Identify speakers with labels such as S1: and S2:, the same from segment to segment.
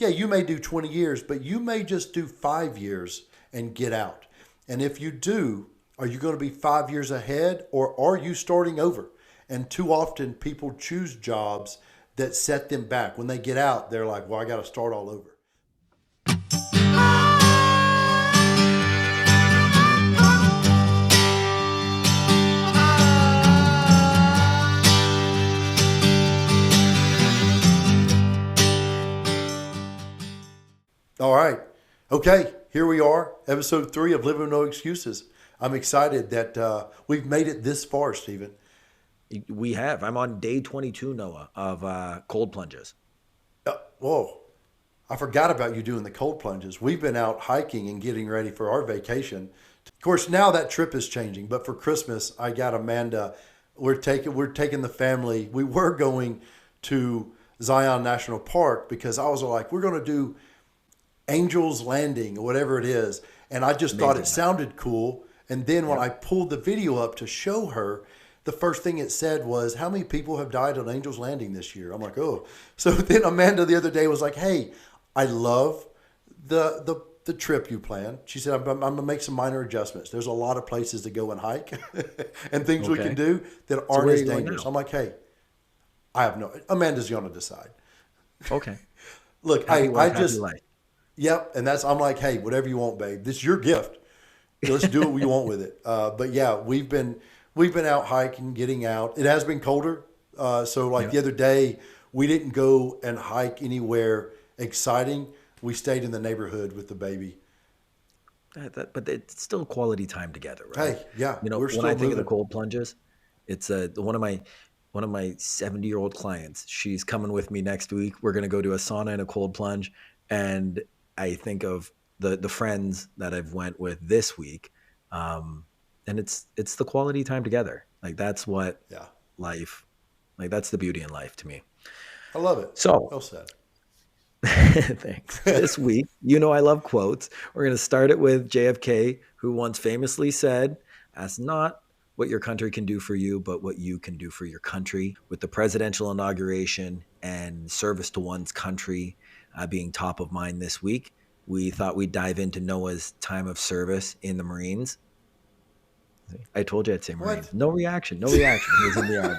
S1: yeah, you may do 20 years, but you may just do 5 years and get out. And if you do, are you going to be 5 years ahead or are you starting over? And too often people choose jobs that set them back. When they get out, they're like, well, I got to start all over. All right. Okay, here we are, episode 3 of Living with No Excuses. I'm excited that we've made it this far, Stephen.
S2: We have. I'm on day 22, Noah, of cold plunges.
S1: Whoa, I forgot about you doing the cold plunges. We've been out hiking and getting ready for our vacation. Of course, now that trip is changing, but for Christmas, I got Amanda. We're taking the family. We were going to Zion National Park because I was like, we're going to do Angel's Landing or whatever it is. And I just thought it sounded cool. And then when I pulled the video up to show her, the first thing it said was, how many people have died on Angel's Landing this year? I'm like, oh. So then Amanda the other day was like, hey, I love the trip you planned. She said, I'm going to make some minor adjustments. There's a lot of places to go and hike and things we can do that aren't as dangerous. I'm like, hey, I have no, Amanda's going to decide.
S2: Okay.
S1: Look, I just, yep. And I'm like, hey, whatever you want, babe. This is your gift. Let's do what you want with it. But yeah, we've been out hiking, getting out. It has been colder. So the other day, we didn't go and hike anywhere exciting. We stayed in the neighborhood with the baby.
S2: But it's still quality time together, right?
S1: Hey, yeah.
S2: We're still when I think of the cold plunges, it's one of my 70-year-old clients. She's coming with me next week. We're going to go to a sauna and a cold plunge. And I think of the friends that I've went with this week. And it's the quality time together. Like that's what life, like that's the beauty in life to me.
S1: I love it.
S2: So
S1: well said.
S2: Thanks. This week, I love quotes. We're going to start it with JFK, who once famously said, ask not what your country can do for you, but what you can do for your country. With the presidential inauguration and service to one's country being top of mind this week, we thought we'd dive into Noah's time of service in the Marines. I told you I'd say Marines. What? No reaction. He was in the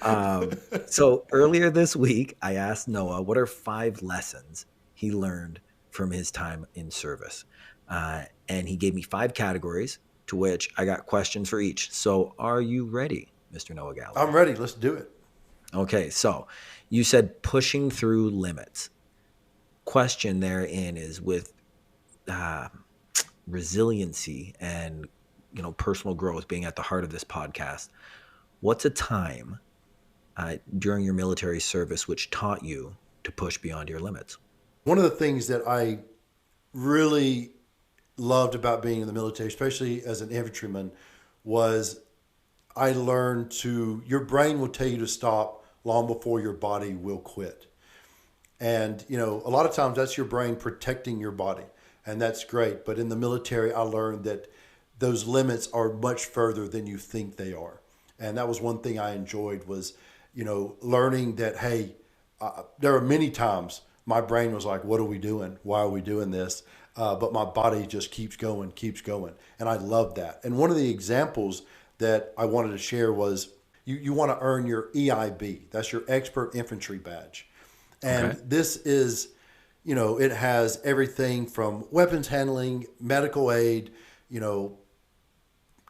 S2: Army. So earlier this week, I asked Noah, what are 5 lessons he learned from his time in service? And he gave me 5 categories, to which I got questions for each. So are you ready, Mr. Noah Galloway?
S1: I'm ready. Let's do it.
S2: Okay. So you said pushing through limits. Question therein is with resiliency and, personal growth being at the heart of this podcast. What's a time during your military service which taught you to push beyond your limits?
S1: One of the things that I really loved about being in the military, especially as an infantryman, was I learned your brain will tell you to stop long before your body will quit. And, a lot of times that's your brain protecting your body, and that's great. But in the military, I learned that those limits are much further than you think they are. And that was one thing I enjoyed was, learning that, hey, there are many times my brain was like, what are we doing? Why are we doing this? But my body just keeps going. And I love that. And one of the examples that I wanted to share was you want to earn your EIB. That's your Expert Infantry Badge. And this is, it has everything from weapons handling, medical aid,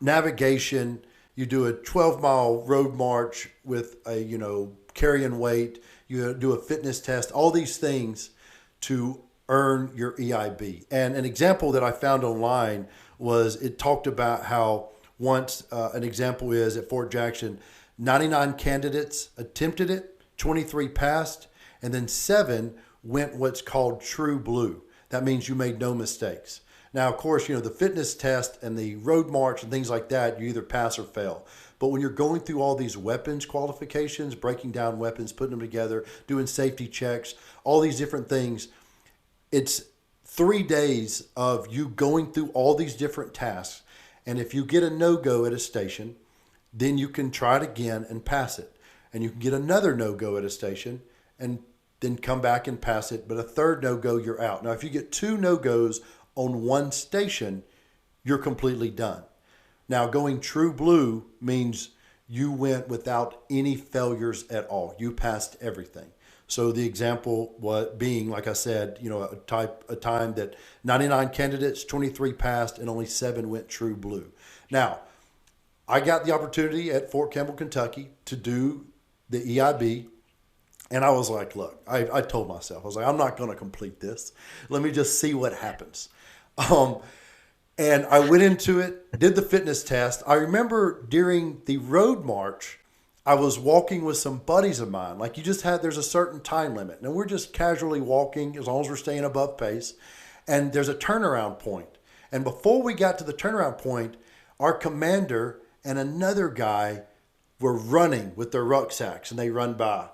S1: navigation. You do a 12-mile road march with a, carrying weight. You do a fitness test, all these things to earn your EIB. And an example that I found online was it talked about how once an example is at Fort Jackson, 99 candidates attempted it, 23 passed, and then 7 went what's called true blue. That means you made no mistakes. Now, of course, the fitness test and the road march and things like that, you either pass or fail. But when you're going through all these weapons qualifications, breaking down weapons, putting them together, doing safety checks, all these different things, it's 3 days of you going through all these different tasks. And if you get a no-go at a station, then you can try it again and pass it. And you can get another no-go at a station and then come back and pass it. But a third no-go, you're out. Now, if you get 2 no-goes on one station, you're completely done. Now, going true blue means you went without any failures at all. You passed everything. So the example being, like I said, a time that 99 candidates, 23 passed, and only 7 went true blue. Now, I got the opportunity at Fort Campbell, Kentucky to do the EIB. And I was like, look, I told myself, I was like, I'm not going to complete this. Let me just see what happens. And I went into it, did the fitness test. I remember during the road march, I was walking with some buddies of mine. Like there's a certain time limit. And we're just casually walking as long as we're staying above pace. And there's a turnaround point. And before we got to the turnaround point, our commander and another guy were running with their rucksacks and they run by.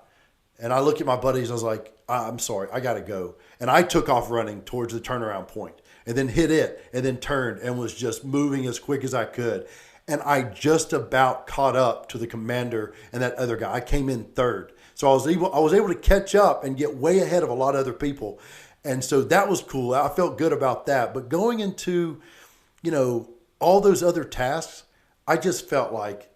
S1: And I look at my buddies, I was like, I'm sorry, I got to go. And I took off running towards the turnaround point and then hit it and then turned and was just moving as quick as I could. And I just about caught up to the commander and that other guy. I came in third. So I was able to catch up and get way ahead of a lot of other people. And so that was cool. I felt good about that. But going into, all those other tasks, I just felt like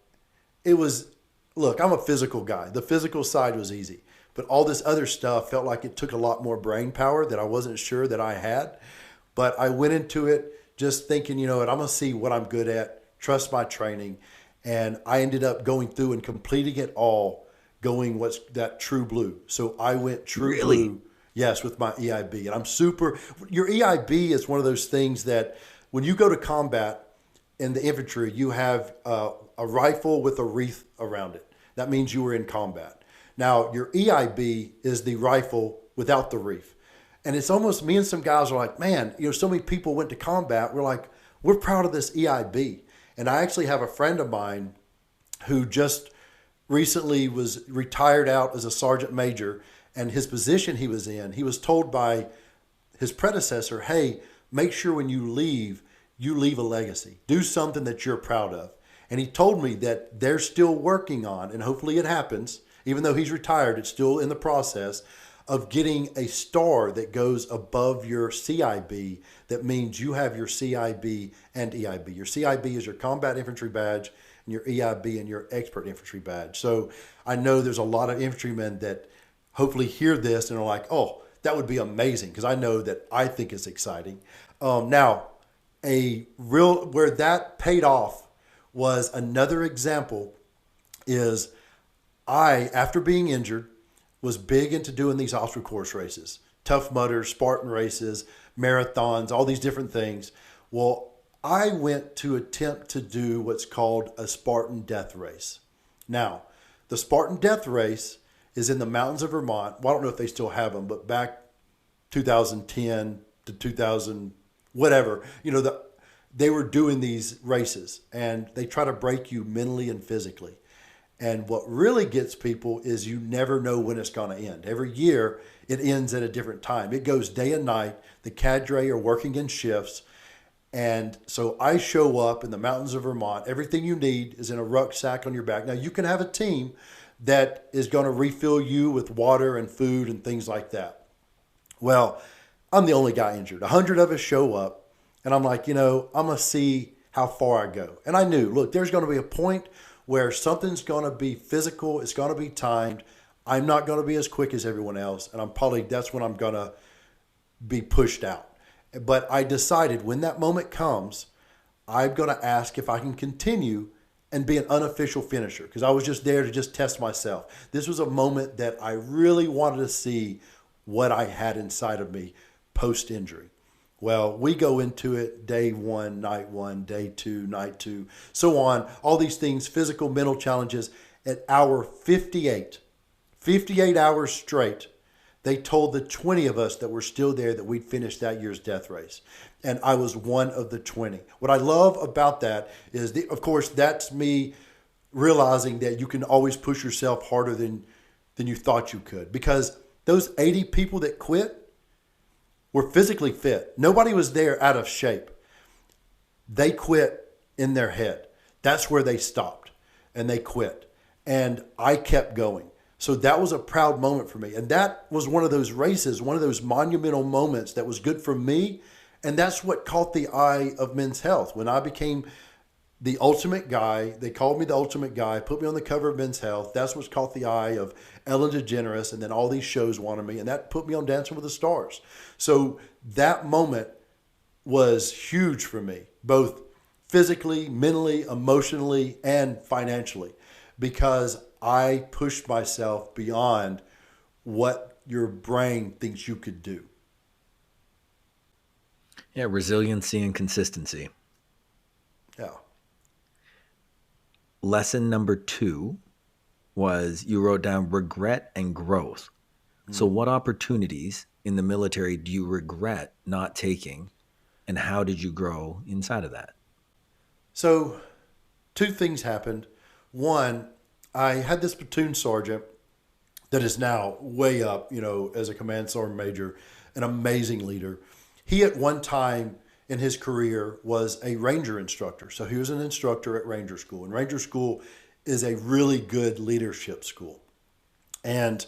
S1: it was, look, I'm a physical guy. The physical side was easy. But all this other stuff felt like it took a lot more brain power that I wasn't sure that I had. But I went into it just thinking, I'm going to see what I'm good at, trust my training. And I ended up going through and completing it all, going what's that true blue. So I went true blue, yes, with my EIB. And your EIB is one of those things that when you go to combat in the infantry, you have a rifle with a wreath around it. That means you were in combat. Now, your EIB is the rifle without the wreath. And it's almost, me and some guys are like, man, so many people went to combat. We're like, we're proud of this EIB. And I actually have a friend of mine who just recently was retired out as a sergeant major. And his position he was in, he was told by his predecessor, hey, make sure when you leave a legacy. Do something that you're proud of. And he told me that they're still working on, and hopefully it happens, even though he's retired, it's still in the process of getting a star that goes above your CIB. That means you have your CIB and EIB. Your CIB is your combat infantry badge, and your EIB and your expert infantry badge. So I know there's a lot of infantrymen that hopefully hear this and are like, oh, that would be amazing, because I know that I think it's exciting. Now, where that paid off was another example is I, after being injured, was big into doing these obstacle course races, Tough Mudders, Spartan races, marathons, all these different things. Well, I went to attempt to do what's called a Spartan death race. Now, the Spartan death race is in the mountains of Vermont. Well, I don't know if they still have them, but back 2010 to 2000, whatever, they were doing these races and they try to break you mentally and physically. And what really gets people is you never know when it's going to end. Every year, it ends at a different time. It goes day and night. The cadre are working in shifts. And so I show up in the mountains of Vermont. Everything you need is in a rucksack on your back. Now, you can have a team that is going to refill you with water and food and things like that. Well, I'm the only guy injured. 100 of us show up. And I'm like, I'm going to see how far I go. And I knew, look, there's going to be a point where something's going to be physical. It's going to be timed. I'm not going to be as quick as everyone else. And that's when I'm going to be pushed out. But I decided when that moment comes, I'm going to ask if I can continue and be an unofficial finisher, because I was just there to just test myself. This was a moment that I really wanted to see what I had inside of me post-injury. Well, we go into it day 1, night 1, day 2, night 2, so on. All these things, physical, mental challenges. At hour 58 hours straight, they told the 20 of us that were still there that we'd finished that year's death race. And I was one of the 20. What I love about that is, of course, that's me realizing that you can always push yourself harder than you thought you could. Because those 80 people that quit were physically fit. Nobody was there out of shape. They quit in their head. That's where they stopped, and they quit. And I kept going. So that was a proud moment for me. And that was one of those races, one of those monumental moments that was good for me. And that's what caught the eye of Men's Health. When I became the ultimate guy, they called me the ultimate guy, put me on the cover of Men's Health. That's what caught the eye of Ellen DeGeneres. And then all these shows wanted me. And that put me on Dancing with the Stars. So that moment was huge for me, both physically, mentally, emotionally, and financially, because I pushed myself beyond what your brain thinks you could do.
S2: Yeah, resiliency and consistency.
S1: Yeah.
S2: Lesson number 2 was you wrote down regret and growth. So what opportunities in the military do you regret not taking, and how did you grow inside of that?
S1: So 2 things happened. One, I had this platoon sergeant that is now way up, as a command sergeant major, an amazing leader. He at one time in his career was a ranger instructor. So he was an instructor at Ranger School. And Ranger School is a really good leadership school. And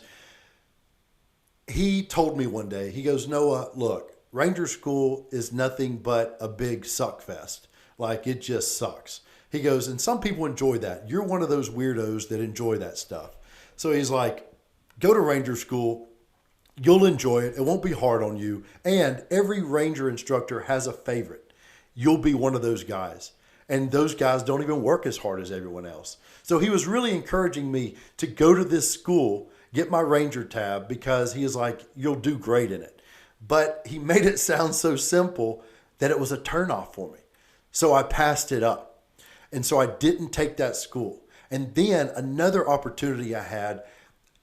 S1: he told me one day, he goes, Noah, look, Ranger School is nothing but a big suck fest. Like, it just sucks. He goes, and some people enjoy that. You're one of those weirdos that enjoy that stuff. So he's like, go to Ranger School. You'll enjoy it. It won't be hard on you. And every Ranger instructor has a favorite. You'll be one of those guys. And those guys don't even work as hard as everyone else. So he was really encouraging me to go to this school, get my Ranger tab, because he is like, you'll do great in it. But he made it sound so simple that it was a turnoff for me. So I passed it up. And so I didn't take that school. And then another opportunity I had,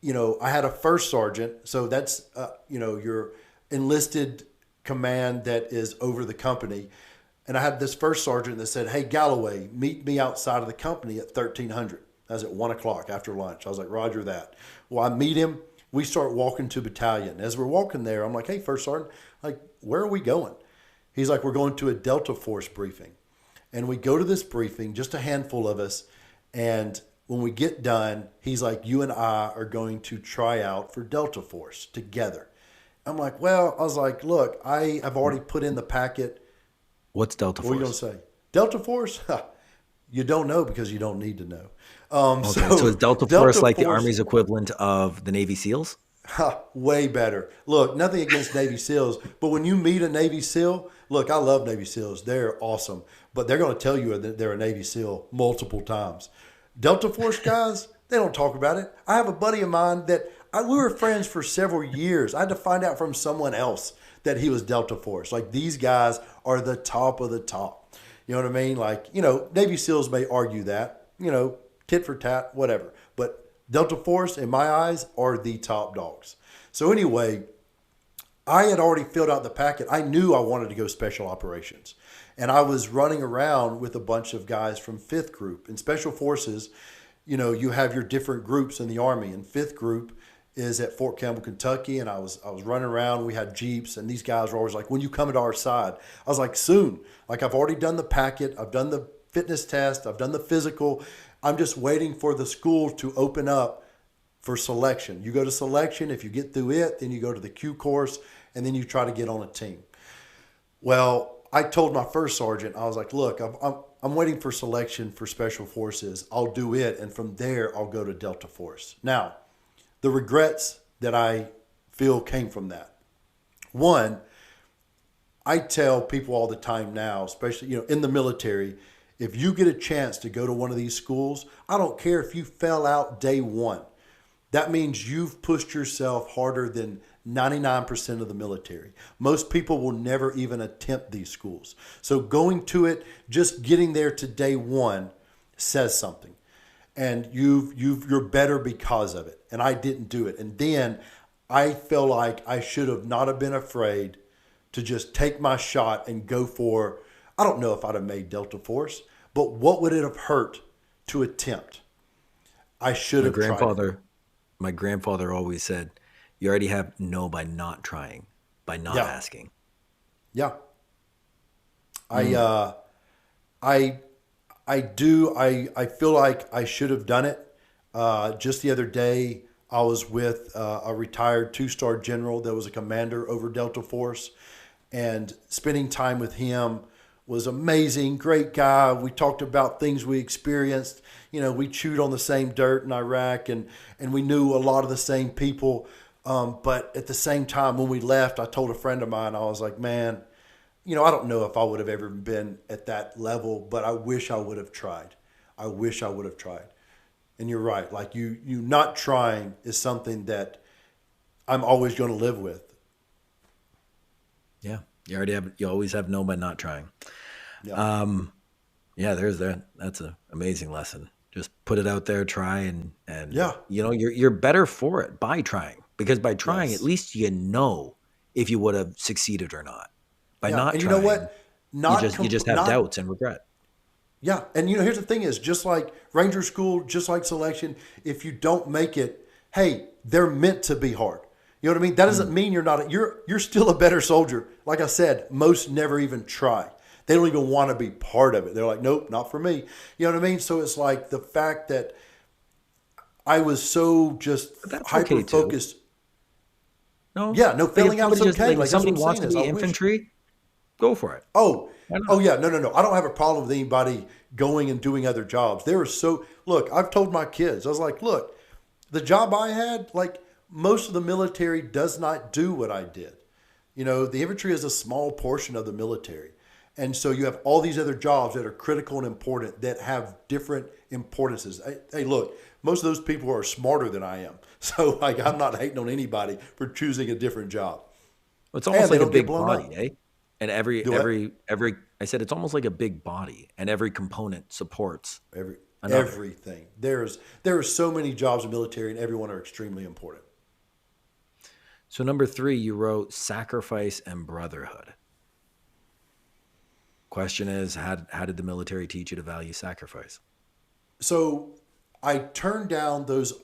S1: I had a first sergeant. So that's, your enlisted command that is over the company. And I had this first sergeant that said, hey, Galloway, meet me outside of the company at 1300. That was at 1 o'clock after lunch. I was like, Roger that. Well, I meet him. We start walking to battalion. As we're walking there, I'm like, hey, first sergeant, where are we going? He's like, we're going to a Delta Force briefing. And we go to this briefing, just a handful of us. And when we get done, he's like, you and I are going to try out for Delta Force together. I'm like, well, I was like, look, I have already put in the packet.
S2: What's Delta Force?
S1: What are you going to say? Delta Force? You don't know because you don't need to know.
S2: Okay, so is Delta Force like the Army's equivalent of the Navy SEALs?
S1: Way better. Look, nothing against Navy SEALs, but when you meet a Navy SEAL, look, I love Navy SEALs. They're awesome, but they're going to tell you that they're a Navy SEAL multiple times. Delta Force guys, they don't talk about it. I have a buddy of mine that we were friends for several years. I had to find out from someone else that he was Delta Force. Like, these guys are the top of the top. You know what I mean? Like, Navy SEALs may argue that, tit for tat, whatever. But Delta Force, in my eyes, are the top dogs. So anyway, I had already filled out the packet. I knew I wanted to go special operations. And I was running around with a bunch of guys from 5th Group. In Special Forces, you have your different groups in the Army. And 5th Group is at Fort Campbell, Kentucky. And I was running around. We had Jeeps. And these guys were always like, when you come to our side? I was like, soon. Like, I've already done the packet. I've done the fitness test. I've done the physical. I'm just waiting for the school to open up for selection. You go to selection. If you get through it, then you go to the Q course. And then you try to get on a team. Well, I told my first sergeant, I was like, look, I'm waiting for selection for Special Forces. I'll do it. And from there, I'll go to Delta Force. Now, the regrets that I feel came from that. One, I tell people all the time now, especially, in the military, if you get a chance to go to one of these schools, I don't care if you fell out day one. That means you've pushed yourself harder than 99% of the military. Most people will never even attempt these schools. So going to it, just getting there to day one says something. And you're better because of it. And I didn't do it. And then I feel like I should have not have been afraid to just take my shot and go for, I don't know if I'd have made Delta Force, but what would it have hurt to attempt? I should have tried.
S2: My grandfather always said, you already have no by not trying, by not asking.
S1: Yeah. I feel like I should have done it. Just the other day, I was with a retired 2-star general that was a commander over Delta Force, and spending time with him was amazing. Great guy. We talked about things we experienced. We chewed on the same dirt in Iraq, and we knew a lot of the same people. But at the same time, when we left, I told a friend of mine, I was like, man, I don't know if I would have ever been at that level, but I wish I would have tried. I wish I would have tried. And you're right. Like you not trying is something that I'm always going to live with.
S2: Yeah. You always have no by not trying.
S1: Yeah.
S2: Yeah, there's that. That's an amazing lesson. Just put it out there, try, and
S1: Yeah.
S2: you're better for it by trying, because by trying, at
S1: Yes.
S2: least you know if you would have succeeded or not. By
S1: Yeah.
S2: not
S1: And you know
S2: trying,
S1: what?
S2: you just have
S1: Not
S2: doubts and regret.
S1: Yeah, and here's the thing: is just like Ranger School, just like selection. If you don't make it, hey, they're meant to be hard. You know what I mean? That doesn't mean you're not. You're still a better soldier. Like I said, most never even try. They don't even want to be part of it. They're like, nope, not for me. You know what I mean? So it's like the fact that I was so just
S2: But that's
S1: hyper
S2: okay too.
S1: focused.
S2: No,
S1: Yeah, no,
S2: like if
S1: failing out is
S2: somebody just
S1: okay.
S2: like if
S1: Like that's what
S2: somebody
S1: I'm
S2: wants
S1: saying
S2: to
S1: is, I
S2: be
S1: wish.
S2: infantry, go for it.
S1: Oh,
S2: Why
S1: oh
S2: not?
S1: yeah, no. I don't have a problem with anybody going and doing other jobs. There are so look. I've told my kids. I was like, look, the job I had, like most of the military does not do what I did. The infantry is a small portion of the military, and so you have all these other jobs that are critical and important that have different importances. Hey, look, most of those people are smarter than I am, so like I'm not hating on anybody for choosing a different job,
S2: It's
S1: and
S2: almost
S1: they
S2: like a
S1: don't get
S2: big
S1: blown
S2: body,
S1: up.
S2: eh? And every
S1: Do what?
S2: every every I said it's almost like a big body, and every component supports
S1: Every
S2: another.
S1: everything. There are so many jobs in the military, and everyone are extremely important.
S2: So number 3, you wrote sacrifice and brotherhood. Question is, how did the military teach you to value sacrifice?
S1: So I turned down those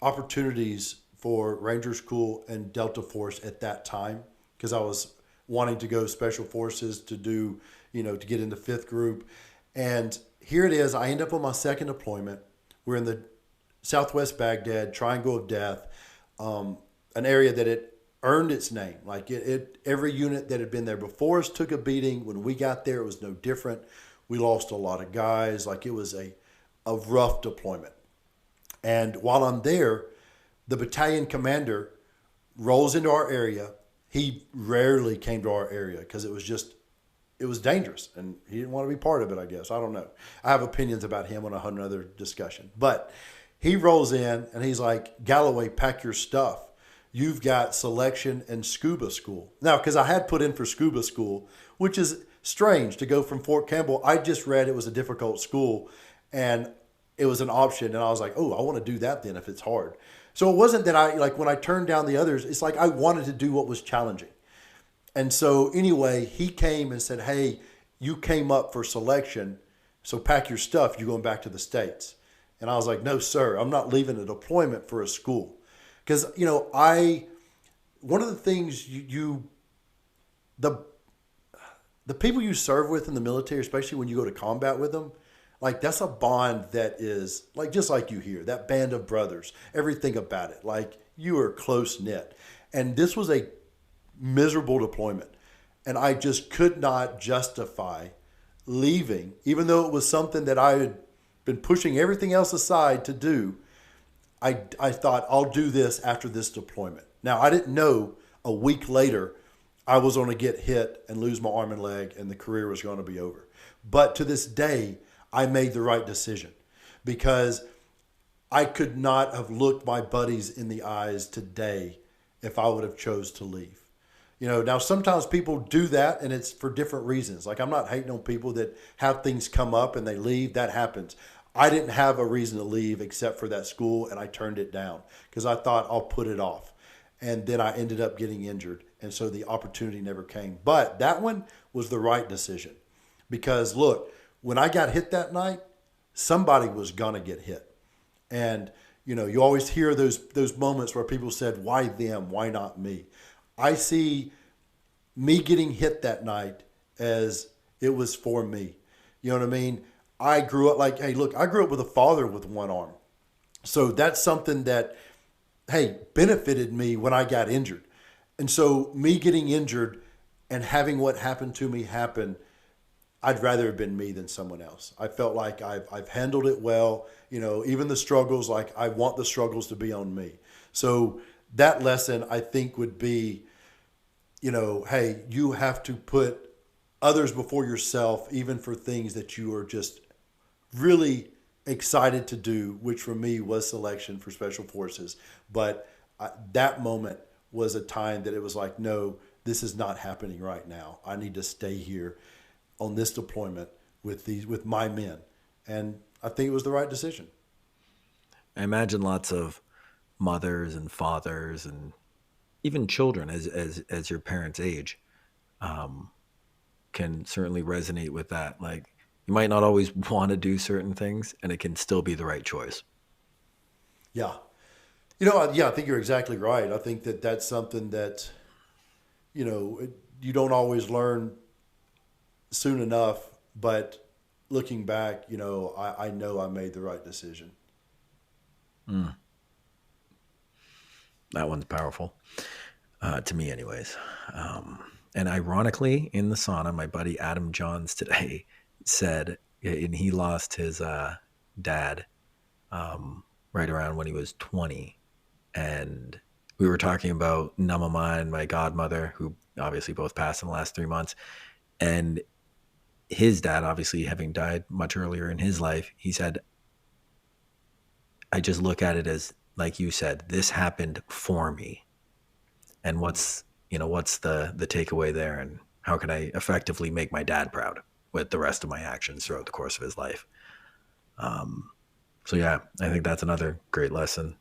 S1: opportunities for Ranger School and Delta Force at that time because I was wanting to go Special Forces to do, to get into fifth group. And here it is. I end up on my second deployment. We're in the Southwest Baghdad, Triangle of Death, an area that it earned its name. Like every unit that had been there before us took a beating. When we got there, it was no different. We lost a lot of guys. Like it was a rough deployment. And while I'm there, the battalion commander rolls into our area. He rarely came to our area because it was dangerous and he didn't want to be part of it, I guess. I don't know. I have opinions about him on another discussion. But he rolls in and he's like, Galloway, pack your stuff. You've got selection and scuba school. Now, because I had put in for scuba school, which is strange to go from Fort Campbell. I just read it was a difficult school and it was an option. And I was like, oh, I want to do that then if it's hard. So it wasn't that when I turned down the others, it's like I wanted to do what was challenging. And so anyway, he came and said, hey, you came up for selection, so pack your stuff. You're going back to the States. And I was like, no, sir, I'm not leaving a deployment for a school. Because, one of the things the people you serve with in the military, especially when you go to combat with them, like that's a bond that is like, just like you hear, that band of brothers, everything about it. Like you are close knit. And this was a miserable deployment. And I just could not justify leaving, even though it was something that I had been pushing everything else aside to do. I thought I'll do this after this deployment. Now, I didn't know a week later I was going to get hit and lose my arm and leg and the career was going to be over. But to this day, I made the right decision because I could not have looked my buddies in the eyes today if I would have chose to leave. Now sometimes people do that and it's for different reasons. Like I'm not hating on people that have things come up and they leave. That happens. I didn't have a reason to leave except for that school and I turned it down because I thought I'll put it off. And then I ended up getting injured. And so the opportunity never came. But that one was the right decision because look, when I got hit that night, somebody was going to get hit. And, you always hear those moments where people said, why them? Why not me? I see me getting hit that night as it was for me. You know what I mean? I grew up I grew up with a father with one arm. So that's something that hey, benefited me when I got injured. And so me getting injured and having what happened to me happen, I'd rather have been me than someone else. I felt like I've handled it well. Even the struggles, like I want the struggles to be on me. So that lesson I think would be, hey, you have to put others before yourself, even for things that you are just really excited to do, which for me was selection for special forces. But that moment was a time that it was like, no, this is not happening right now. I need to stay here on this deployment with my men. And I think it was the right decision.
S2: I imagine lots of mothers and fathers and even children as your parents age um, can certainly resonate with that. Like you might not always want to do certain things, and it can still be the right choice.
S1: Yeah. I think you're exactly right. I think that that's something that, you don't always learn soon enough, but looking back, I know I made the right decision.
S2: Mm, that one's powerful to me, anyways. And ironically, in the sauna, my buddy Adam Johns today said, and he lost his dad right around when he was 20. And we were talking about Namama and my godmother, who obviously both passed in the last 3 months. And his dad, obviously having died much earlier in his life, he said, I just look at it as, like you said, this happened for me. And what's the takeaway there? And how can I effectively make my dad proud with the rest of my actions throughout the course of his life? Um, so yeah, I think that's another great lesson.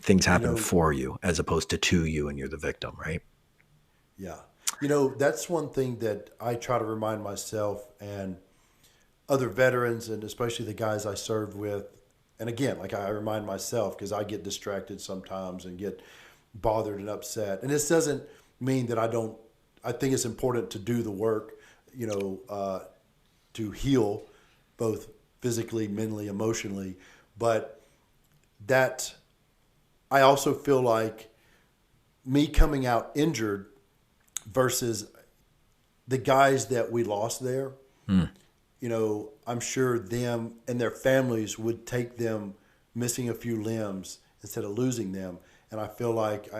S2: Things
S1: You
S2: happen
S1: know,
S2: for you as opposed to you, and you're the victim, right?
S1: yeah. That's one thing that I try to remind myself and other veterans, and especially the guys I served with. And again, like I remind myself because I get distracted sometimes and get bothered and upset. And this doesn't mean that I don't, I think it's important to do the work, you know, uh, to heal both physically, mentally, emotionally. But that I also feel like me coming out injured versus the guys that we lost there,
S2: Hmm.
S1: I'm sure them and their families would take them missing a few limbs instead of losing them. And I feel like,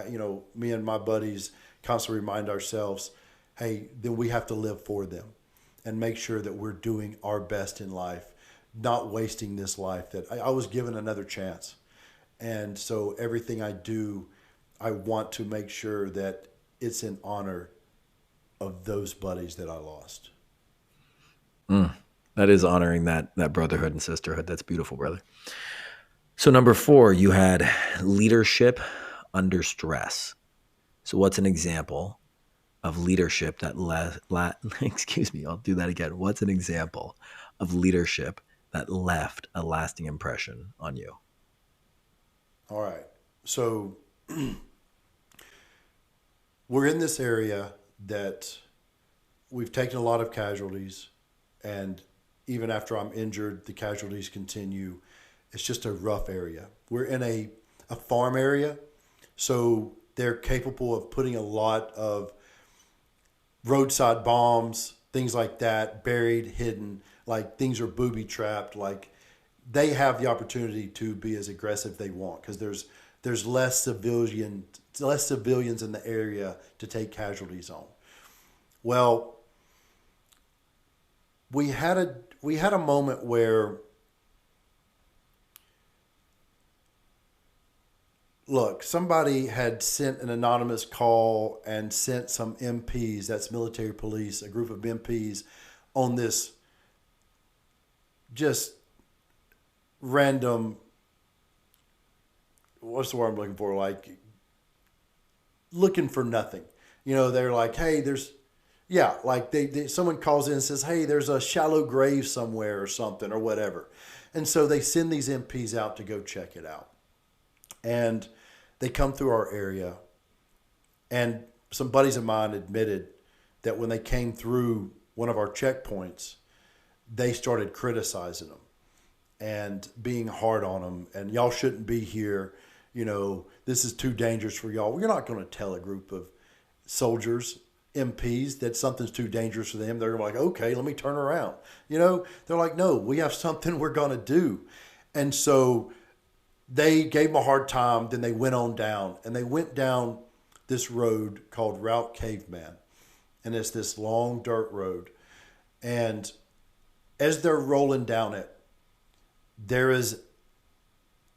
S1: me and my buddies constantly remind ourselves, hey, then we have to live for them and make sure that we're doing our best in life, not wasting this life that I was given another chance. And so everything I do, I want to make sure that it's in honor of those buddies that I lost.
S2: Mm. That is honoring that brotherhood and sisterhood. That's beautiful, brother. So number 4, you had leadership under stress. So what's an example of leadership that excuse me, I'll do that again. What's an example of leadership that left a lasting impression on you?
S1: All right. So we're in this area that we've taken a lot of casualties, and even after I'm injured, the casualties continue. It's just a rough area. We're in a farm area, so they're capable of putting a lot of roadside bombs, things like that, buried, hidden, like things are booby trapped. Like they have the opportunity to be as aggressive they want because there's less civilians in the area to take casualties on. Well, we had a moment where, look, somebody had sent an anonymous call and sent some MPs, that's military police, a group of MPs, on this just random, what's the word I'm looking for? Like looking for nothing. They're like, hey, like someone calls in and says, hey, there's a shallow grave somewhere or something or whatever. And so they send these MPs out to go check it out. And they come through our area. And some buddies of mine admitted that when they came through one of our checkpoints, they started criticizing them and being hard on them. And y'all shouldn't be here. This is too dangerous for y'all. Well, you're not going to tell a group of soldiers, MPs, that something's too dangerous for them. They're like, okay, let me turn around. They're like, no, we have something we're going to do. And so they gave them a hard time. Then they went on down, and they went down this road called Route Caveman. And it's this long dirt road. And as they're rolling down it, there is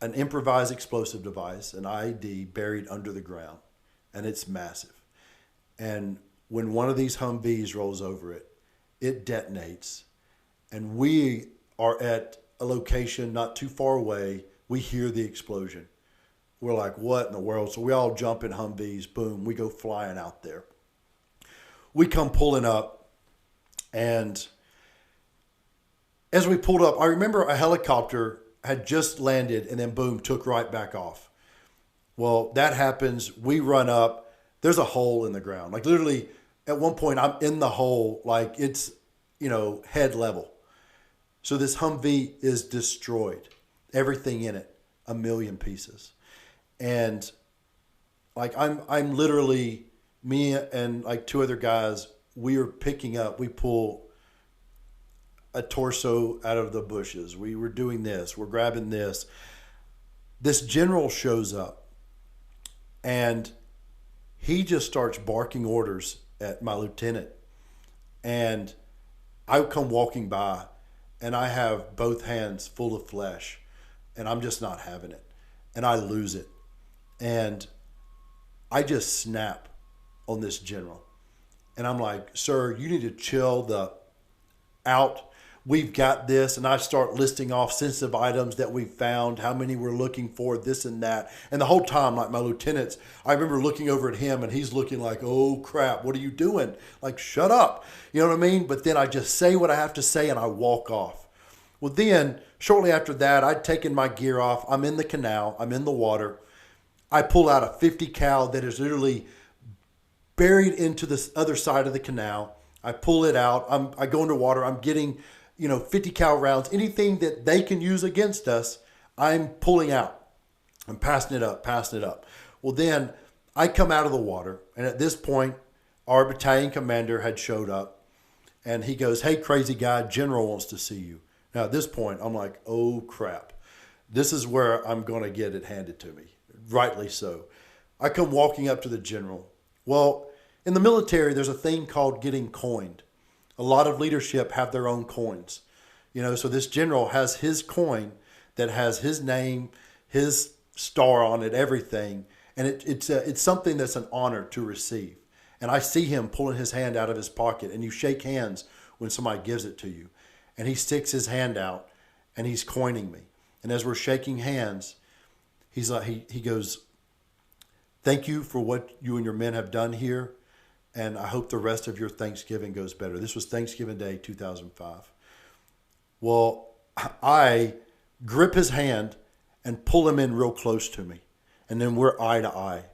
S1: an improvised explosive device, an IED, buried under the ground. And it's massive. And when one of these Humvees rolls over it, it detonates. And we are at a location not too far away. We hear the explosion. We're like, what in the world? So we all jump in Humvees. Boom, we go flying out there. We come pulling up. And as we pulled up, I remember a helicopter had just landed and then boom, took right back off. Well, that happens. We run up. There's a hole in the ground. Like literally at one point I'm in the hole, like it's, head level. So this Humvee is destroyed. Everything in it, 1 million pieces. And like I'm literally, me and like 2 other guys, we are picking up, we pull a torso out of the bushes. We were doing this. We're grabbing this. This general shows up and he just starts barking orders at my lieutenant. And I come walking by and I have both hands full of flesh and I'm just not having it. And I lose it. And I just snap on this general. And I'm like, sir, you need to chill the out. We've got this. And I start listing off sensitive items that we found, how many we're looking for, this and that. And the whole time, like my lieutenants, I remember looking over at him and he's looking like, oh crap, what are you doing? Like, shut up. You know what I mean? But then I just say what I have to say and I walk off. Well, then shortly after that, I'd taken my gear off. I'm in the canal. I'm in the water. I pull out a 50 cal that is literally buried into the other side of the canal. I pull it out. I go underwater. I'm getting 50 cal rounds, anything that they can use against us, I'm pulling out. I'm passing it up. Well, then I come out of the water. And at this point, our battalion commander had showed up and he goes, hey, crazy guy, general wants to see you. Now at this point, I'm like, oh crap. This is where I'm going to get it handed to me. Rightly so. I come walking up to the general. Well, in the military, there's a thing called getting coined. A lot of leadership have their own coins. So this general has his coin that has his name, his star on it, everything. And it's something that's an honor to receive. And I see him pulling his hand out of his pocket, and you shake hands when somebody gives it to you. And he sticks his hand out and he's coining me. And as we're shaking hands, he's like, he goes, thank you for what you and your men have done here. And I hope the rest of your Thanksgiving goes better. This was Thanksgiving Day, 2005. Well, I grip his hand and pull him in real close to me. And then we're eye to eye.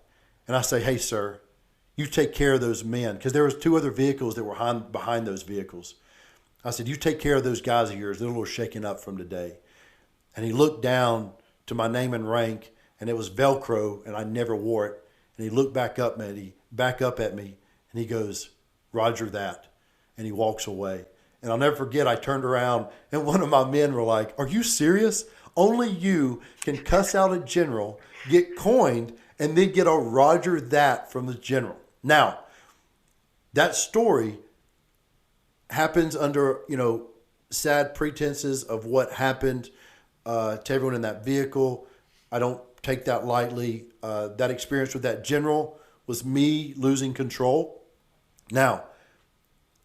S1: And I say, hey, sir, you take care of those men. Because there was 2 other vehicles that were behind those vehicles. I said, you take care of those guys of yours. They're a little shaken up from today. And he looked down to my name and rank, and it was Velcro, and I never wore it. And he looked back up at me. And he goes, Roger that. And he walks away. And I'll never forget, I turned around and one of my men were like, are you serious? Only you can cuss out a general, get coined, and then get a Roger that from the general. Now, that story happens under, sad pretenses of what happened to everyone in that vehicle. I don't take that lightly. That experience with that general was me losing control. Now,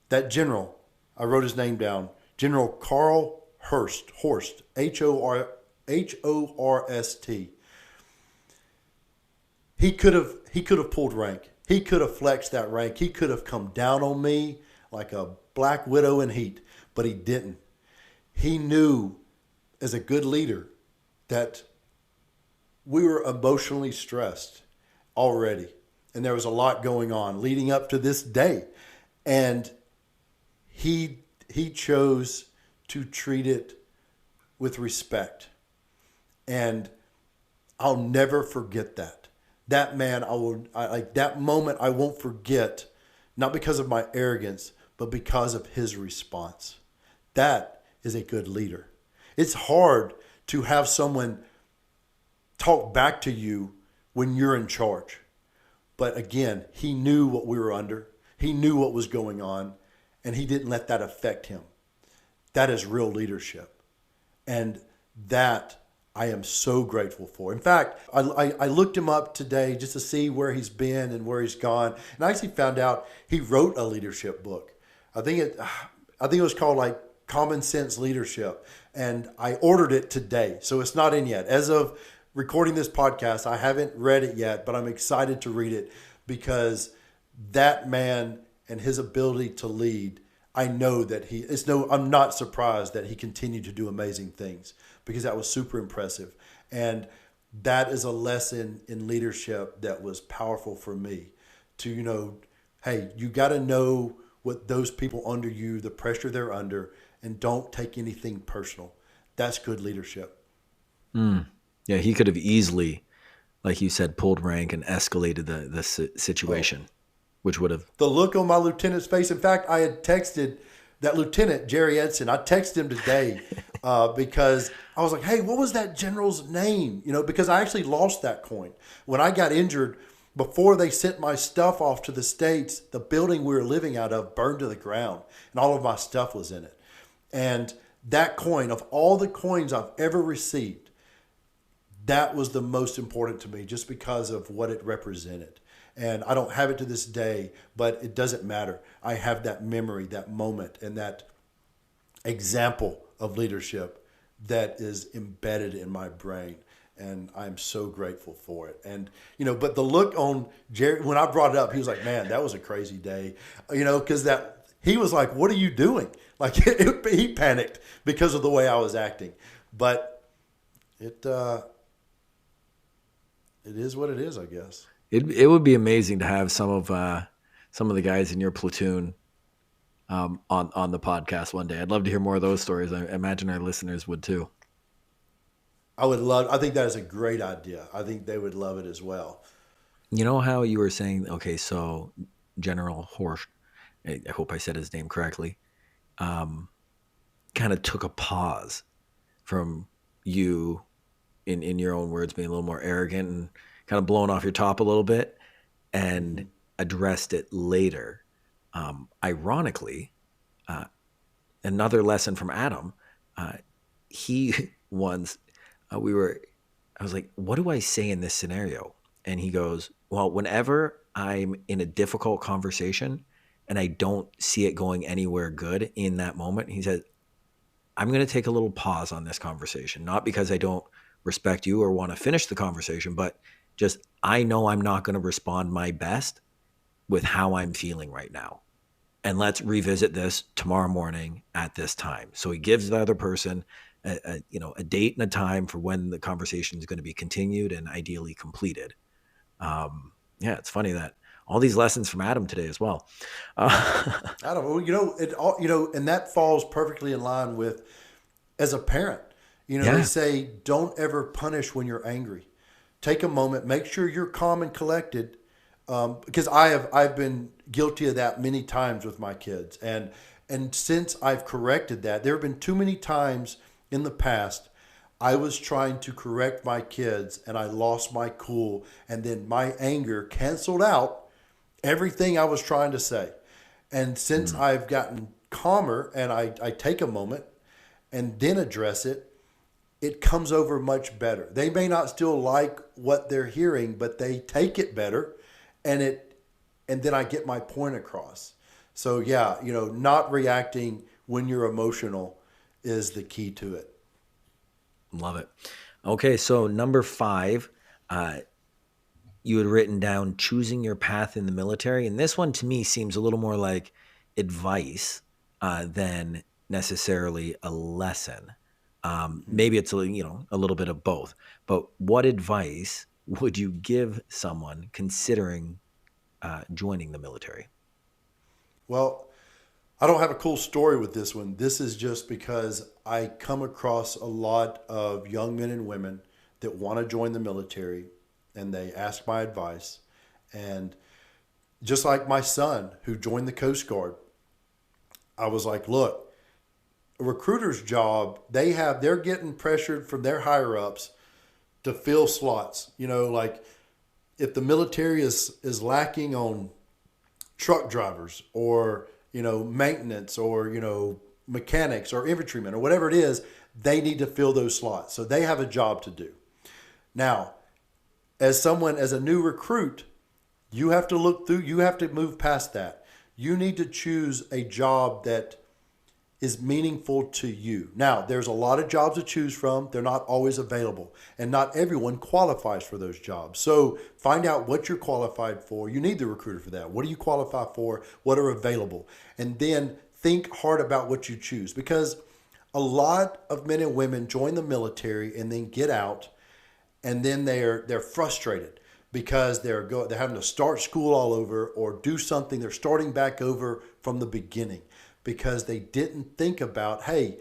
S1: that general, I wrote his name down, General Carl Horst, Horst. He could have pulled rank. He could have flexed that rank. He could have come down on me like a black widow in heat, but he didn't. He knew as a good leader that we were emotionally stressed already. And there was a lot going on leading up to this day. And he chose to treat it with respect. And I'll never forget that. That man, like that moment, I won't forget, not because of my arrogance, but because of his response. That is a good leader. It's hard to have someone talk back to you when you're in charge. But again, he knew what we were under. He knew what was going on, and he didn't let that affect him. That is real leadership. And that I am so grateful for. In fact, I looked him up today just to see where he's been and where he's gone. And I actually found out he wrote a leadership book. I think it was called like Common Sense Leadership. And I ordered it today. So it's not in yet. As of recording this podcast, I haven't read it yet, but I'm excited to read it because that man and his ability to lead, I know that I'm not surprised that he continued to do amazing things because that was super impressive. And that is a lesson in leadership that was powerful for me to, hey, you got to know what those people under you, the pressure they're under, and don't take anything personal. That's good leadership.
S2: Yeah, he could have easily, like you said, pulled rank and escalated the situation, which would have...
S1: The look on my lieutenant's face. In fact, I had texted that lieutenant, Jerry Edson. I texted him today because I was like, hey, what was that general's name? Because I actually lost that coin. When I got injured, before they sent my stuff off to the States, the building we were living out of burned to the ground, and all of my stuff was in it. And that coin, of all the coins I've ever received, that was the most important to me just because of what it represented. And I don't have it to this day, but it doesn't matter. I have that memory, that moment, and that example of leadership that is embedded in my brain. And I'm so grateful for it. And, but the look on Jerry, when I brought it up, he was like, man, that was a crazy day, because he was like, what are you doing? Like he panicked because of the way I was acting. But it is what it is, I guess.
S2: It would be amazing to have some of the guys in your platoon on the podcast one day. I'd love to hear more of those stories. I imagine our listeners would too.
S1: I think that is a great idea. I think they would love it as well.
S2: You know how you were saying, okay, so General Horsch, I hope I said his name correctly, kind of took a pause from you, in your own words, being a little more arrogant and kind of blown off your top a little bit, and addressed it later. Ironically, another lesson from Adam, he once, I was like, what do I say in this scenario? And he goes, well, whenever I'm in a difficult conversation and I don't see it going anywhere good in that moment, he said, I'm going to take a little pause on this conversation, not because I don't respect you or want to finish the conversation, but just I know I'm not going to respond my best with how I'm feeling right now. And let's revisit this tomorrow morning at this time. So he gives the other person a date and a time for when the conversation is going to be continued and ideally completed. It's funny that all these lessons from Adam today as well.
S1: Adam, and that falls perfectly in line with, as a parent, they say, don't ever punish when you're angry. Take a moment, make sure you're calm and collected. Because I've been guilty of that many times with my kids. And since I've corrected that, there have been too many times in the past I was trying to correct my kids and I lost my cool, and then my anger canceled out everything I was trying to say. And since I've gotten calmer and I take a moment and then address it, it comes over much better. They may not still like what they're hearing, but they take it better, and then I get my point across. So not reacting when you're emotional is the key to it.
S2: Love it. Okay, so number 5, you had written down choosing your path in the military, and this one to me seems a little more like advice than necessarily a lesson. Maybe it's a little bit of both. But what advice would you give someone considering joining the military?
S1: Well, I don't have a cool story with this one. This is just because I come across a lot of young men and women that want to join the military, and they ask my advice. And just like my son who joined the Coast Guard, I was like, look, a recruiter's job, they're getting pressured from their higher ups to fill slots. Like if the military is lacking on truck drivers or, maintenance or, mechanics or infantrymen or whatever it is, they need to fill those slots. So they have a job to do. Now, as a new recruit, you have to move past that. You need to choose a job that is meaningful to you. Now, there's a lot of jobs to choose from. They're not always available, and not everyone qualifies for those jobs. So find out what you're qualified for. You need the recruiter for that. What do you qualify for? What are available? And then think hard about what you choose, because a lot of men and women join the military and then get out, and then they're frustrated because they're having to start school all over or do something. They're starting back over from the beginning because they didn't think about, hey,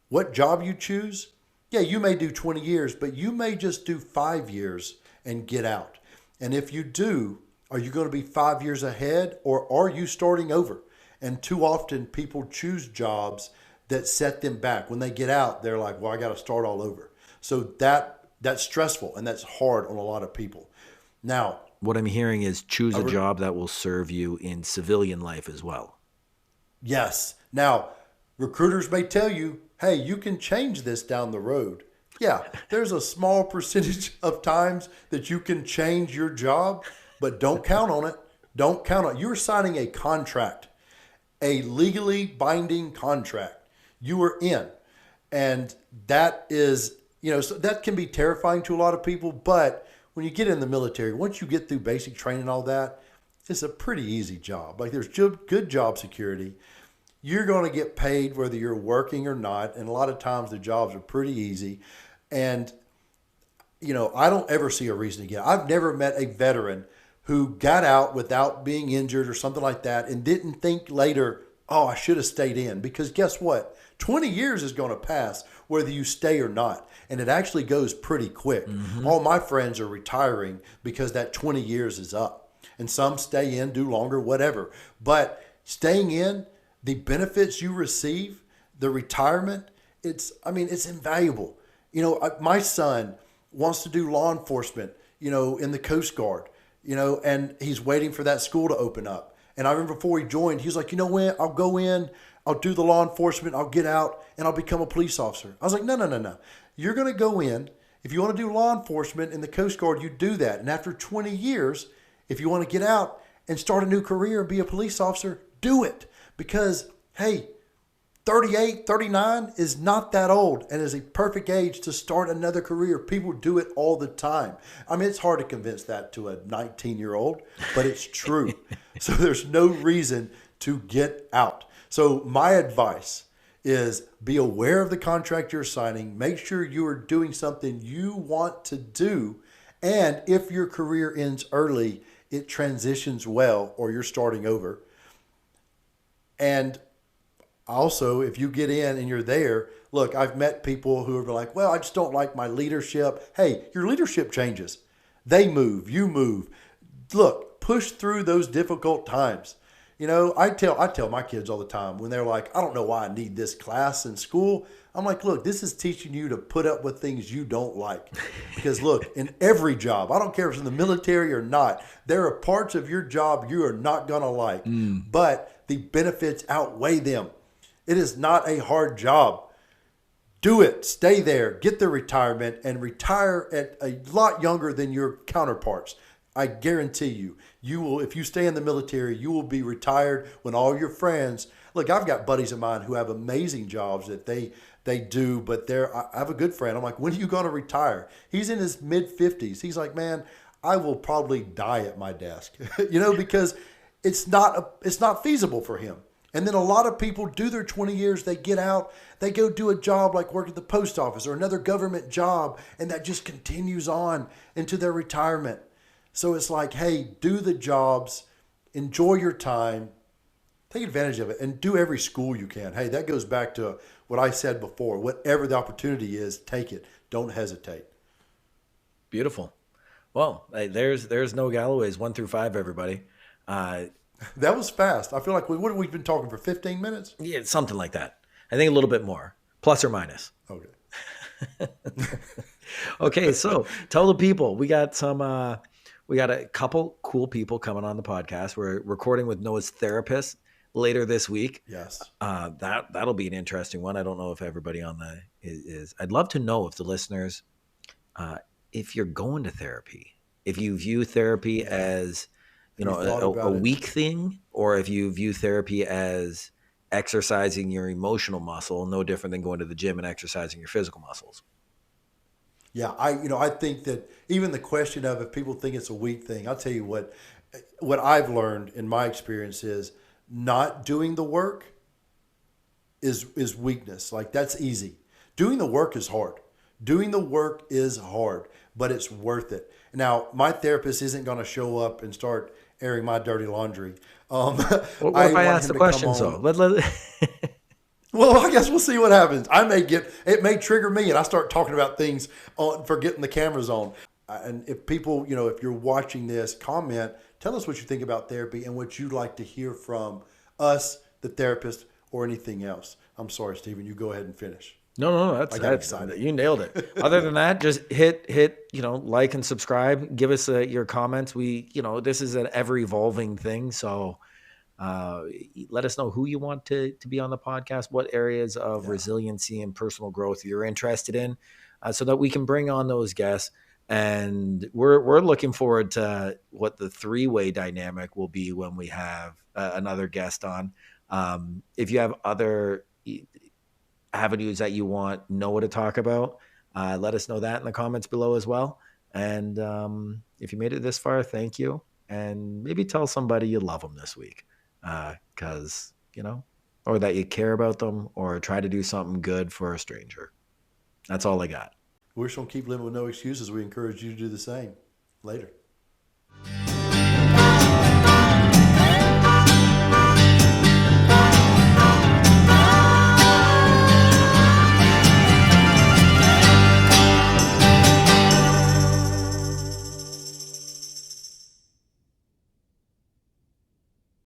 S1: what job you choose? Yeah, you may do 20 years, but you may just do 5 years and get out. And if you do, are you going to be 5 years ahead, or are you starting over? And too often people choose jobs that set them back. When they get out, they're like, well, I got to start all over. So that's stressful, and that's hard on a lot of people. Now,
S2: what I'm hearing is choose a job that will serve you in civilian life as well.
S1: Yes. Now, recruiters may tell you, hey, you can change this down the road. Yeah, there's a small percentage of times that you can change your job, but don't count on it. Don't count on it. You're signing a contract, a legally binding contract. You are in. And that is, so that can be terrifying to a lot of people. But when you get in the military, once you get through basic training and all that, it's a pretty easy job. Like there's good job security. You're going to get paid whether you're working or not. And a lot of times the jobs are pretty easy. And, I don't ever see a reason to get out. I've never met a veteran who got out without being injured or something like that and didn't think later, oh, I should have stayed in. Because guess what? 20 years is going to pass whether you stay or not. And it actually goes pretty quick. Mm-hmm. All my friends are retiring because that 20 years is up. And some stay in, do longer, whatever. But staying in, the benefits you receive, the retirement, it's invaluable. My son wants to do law enforcement, in the Coast Guard, and he's waiting for that school to open up. And I remember before he joined, he was like, when I'll go in, I'll do the law enforcement, I'll get out, and I'll become a police officer. I was like, no. You're going to go in. If you want to do law enforcement in the Coast Guard, you do that. And after 20 years, if you want to get out and start a new career and be a police officer, do it. Because, hey, 38, 39 is not that old and is a perfect age to start another career. People do it all the time. It's hard to convince that to a 19-year-old, but it's true. So there's no reason to get out. So my advice is be aware of the contract you're signing. Make sure you are doing something you want to do. And if your career ends early, it transitions well, or you're starting over. And also, if you get in and you're there, look, I've met people who are like, well, I just don't like my leadership. Hey, your leadership changes. They move, you move. Look, push through those difficult times. I tell my kids all the time when they're like, I don't know why I need this class in school. I'm like, look, this is teaching you to put up with things you don't like. Because look, in every job, I don't care if it's in the military or not, there are parts of your job you are not going to like. But the benefits outweigh them. It is not a hard job. Do it. Stay there. Get the retirement and retire at a lot younger than your counterparts. I guarantee you will, if you stay in the military, you will be retired when all your friends, look, I've got buddies of mine who have amazing jobs that they do, but I have a good friend. I'm like, when are you going to retire? He's in his mid 50s. He's like, man, I will probably die at my desk, because it's not feasible for him. And then a lot of people do their 20 years, they get out, they go do a job like work at the post office or another government job, and that just continues on into their retirement. So it's like, hey, do the jobs, enjoy your time, take advantage of it, and do every school you can. Hey, that goes back to what I said before. Whatever the opportunity is, take it. Don't hesitate.
S2: Beautiful. Well, hey, there's no Galloways 1 through 5, everybody. Uh,
S1: That was fast. I feel like what have we been talking for 15 minutes?
S2: yeah, something like that. I think a little bit more, plus or minus.
S1: Okay.
S2: Okay, so tell the people we got a couple cool people coming on the podcast. We're recording with Noah's therapist later this week.
S1: Yes.
S2: That'll be an interesting one. I don't know if everybody on the is. I'd love to know if the listeners, uh, if you're going to therapy, if you view therapy
S1: Yeah.
S2: as
S1: Have you thought
S2: a
S1: about it?
S2: weak thing, or if you view therapy as exercising your emotional muscle, no different than going to the gym and exercising your physical muscles.
S1: Yeah, I think that even the question of if people think it's a weak thing, I'll tell you what I've learned in my experience is not doing the work is weakness. Like that's easy. Doing the work is hard. Doing the work is hard, but it's worth it. Now, my therapist isn't going to show up and start airing my dirty laundry. Um,
S2: What
S1: I
S2: if I
S1: want
S2: ask
S1: him
S2: the
S1: to come
S2: question? So
S1: on.
S2: let
S1: Well, I guess we'll see what happens. It may trigger me, and I start talking about things for getting the cameras on. And if people, if you're watching this, comment, tell us what you think about therapy and what you'd like to hear from us, the therapist, or anything else. I'm sorry, Stephen. You go ahead and finish.
S2: no,
S1: I
S2: that's
S1: got
S2: that.
S1: excited.
S2: You nailed it. Other than that, just hit like and subscribe. Give us your comments. This is an ever evolving thing, so uh, let us know who you want to be on the podcast, what areas of
S1: Yeah.
S2: resiliency and personal growth you're interested in, so that we can bring on those guests. And we're looking forward to what the 3-way dynamic will be when we have another guest on. If you have other avenues that you want Noah to talk about, let us know that in the comments below as well. And if you made it this far, thank you. And maybe tell somebody you love them this week, because or that you care about them, or try to do something good for a stranger. That's all I got.
S1: We're just going to keep living with no excuses. We encourage you to do the same. Later.